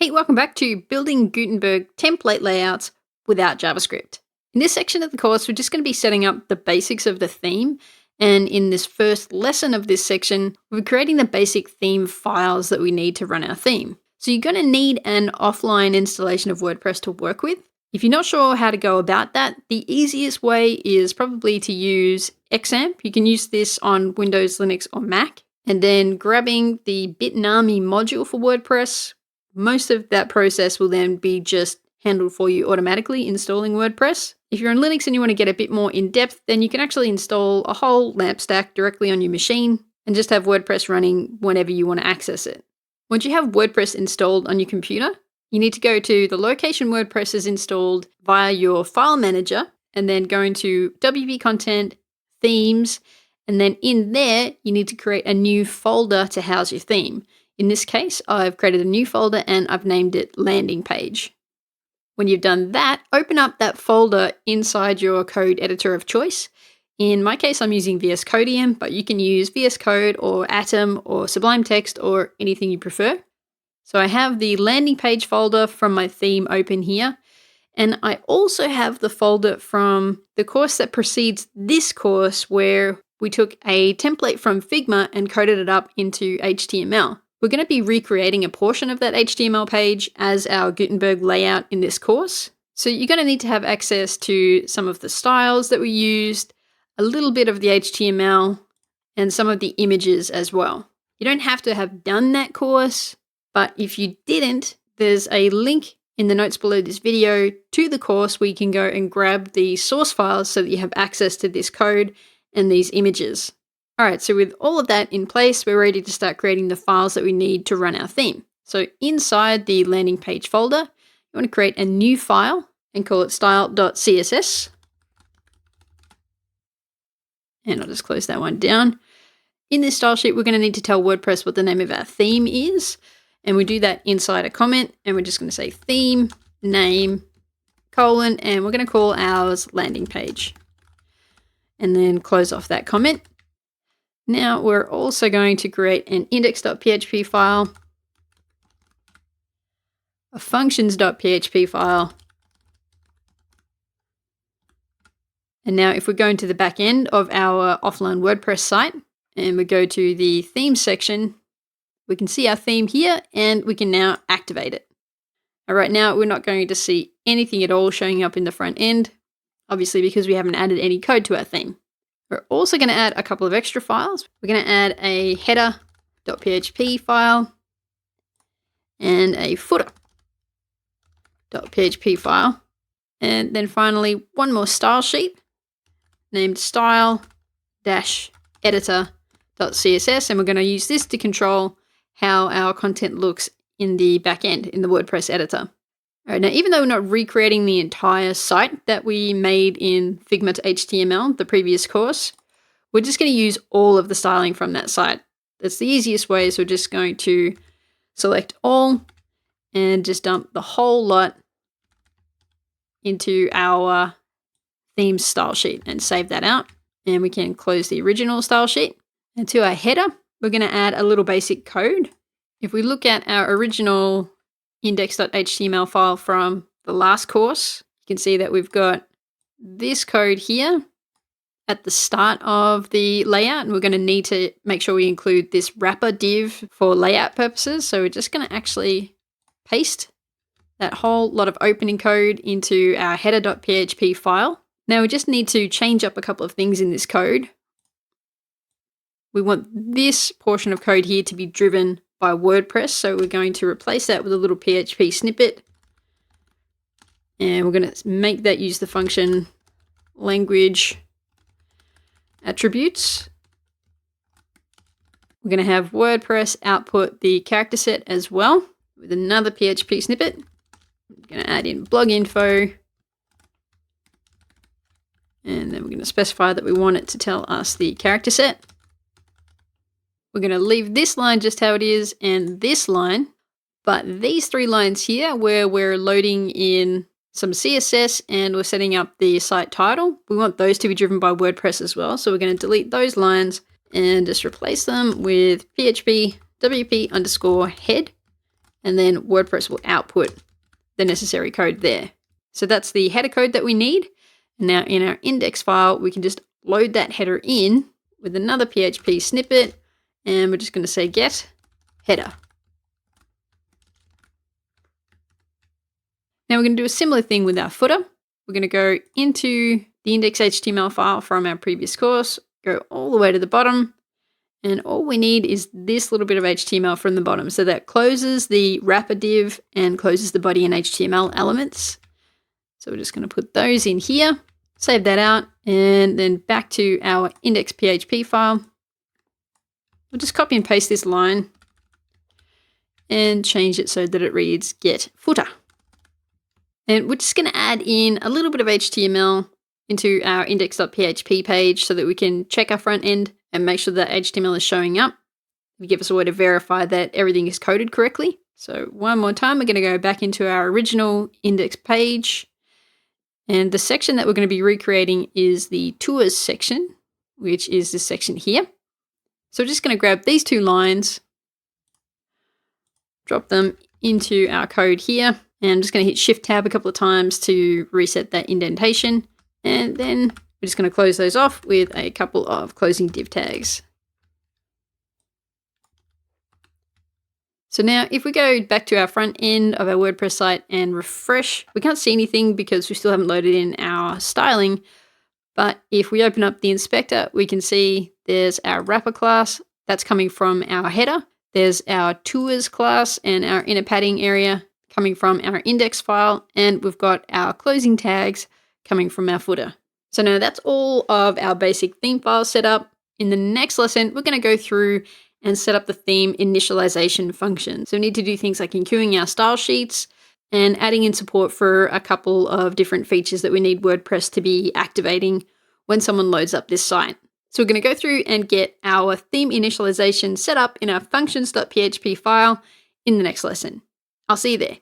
Hey, welcome back to Building Gutenberg Template Layouts without JavaScript. In this section of the course, we're just going to be setting up the basics of the theme. And in this first lesson of this section, we're creating the basic theme files that we need to run our theme. So you're going to need an offline installation of WordPress to work with. If you're not sure how to go about that, the easiest way is probably to use XAMPP. You can use this on Windows, Linux, or Mac. And then grabbing the Bitnami module for WordPress. Most of that process will then be just handled for you automatically installing WordPress. If you're on Linux and you want to get a bit more in depth, then you can actually install a whole LAMP stack directly on your machine and just have WordPress running whenever you want to access it. Once you have WordPress installed on your computer, you need to go to the location WordPress is installed via your file manager and then go into WP Content, Themes, and then in there, you need to create a new folder to house your theme. In this case, I've created a new folder and I've named it Landing Page. When you've done that, open up that folder inside your code editor of choice. In my case, I'm using VS Codium, but you can use VS Code or Atom or Sublime Text or anything you prefer. So I have the landing page folder from my theme open here. And I also have the folder from the course that precedes this course where we took a template from Figma and coded it up into HTML. We're going to be recreating a portion of that HTML page as our Gutenberg layout in this course. So you're going to need to have access to some of the styles that we used, a little bit of the HTML, and some of the images as well. You don't have to have done that course, but if you didn't, there's a link in the notes below this video to the course where you can go and grab the source files so that you have access to this code and these images. All right, so with all of that in place, we're ready to start creating the files that we need to run our theme. So inside the landing page folder, you want to create a new file and call it style.css. And I'll just close that one down. In this style sheet, we're going to need to tell WordPress what the name of our theme is. And we do that inside a comment. And we're just going to say theme, name, colon, and we're going to call ours landing page. And then close off that comment. Now we're also going to create an index.php file, a functions.php file. And now if we go into the back end of our offline WordPress site and we go to the theme section, we can see our theme here and we can now activate it. All right, now we're not going to see anything at all showing up in the front end, obviously because we haven't added any code to our theme. We're also going to add a couple of extra files. We're going to add a header.php file and a footer.php file. And then finally, one more style sheet named style-editor.css. And we're going to use this to control how our content looks in the back end in the WordPress editor. All right, now, even though we're not recreating the entire site that we made in Figma to HTML, the previous course, we're just going to use all of the styling from that site. That's the easiest way, so we're just going to select all and just dump the whole lot into our theme style sheet and save that out. And we can close the original style sheet. And to our header, we're going to add a little basic code. If we look at our original index.html file from the last course, you can see that we've got this code here at the start of the layout, and we're going to need to make sure we include this wrapper div for layout purposes. So we're just going to actually paste that whole lot of opening code into our header.php file. Now we just need to change up a couple of things in this code. We want this portion of code here to be driven by WordPress. So we're going to replace that with a little PHP snippet. And we're going to make that use the function language attributes. We're going to have WordPress output the character set as well with another PHP snippet. We're going to add in blog info. And then we're going to specify that we want it to tell us the character set. We're going to leave this line just how it is and this line, but these three lines here where we're loading in some CSS and we're setting up the site title, we want those to be driven by WordPress as well. So we're going to delete those lines and just replace them with PHP WP_head and then WordPress will output the necessary code there. So that's the header code that we need. And now in our index file, we can just load that header in with another PHP snippet, and we're just going to say get header. Now we're going to do a similar thing with our footer. We're going to go into the index.html file from our previous course, go all the way to the bottom, and all we need is this little bit of HTML from the bottom. So that closes the wrapper div and closes the body and HTML elements. So we're just going to put those in here, save that out, and then back to our index.php file. We'll just copy and paste this line and change it so that it reads get footer. And we're just going to add in a little bit of HTML into our index.php page so that we can check our front end and make sure that HTML is showing up. It give us a way to verify that everything is coded correctly. So one more time, we're going to go back into our original index page. And the section that we're going to be recreating is the tours section, which is this section here. So we're just going to grab these two lines, drop them into our code here, and I'm just going to hit Shift Tab a couple of times to reset that indentation. And then we're just going to close those off with a couple of closing div tags. So now if we go back to our front end of our WordPress site and refresh, we can't see anything because we still haven't loaded in our styling. But if we open up the inspector, we can see there's our wrapper class that's coming from our header. There's our tours class and our inner padding area coming from our index file. And we've got our closing tags coming from our footer. So now that's all of our basic theme file set up. In the next lesson, we're going to go through and set up the theme initialization function. So we need to do things like enqueuing our style sheets and adding in support for a couple of different features that we need WordPress to be activating when someone loads up this site. So we're going to go through and get our theme initialization set up in our functions.php file in the next lesson. I'll see you there.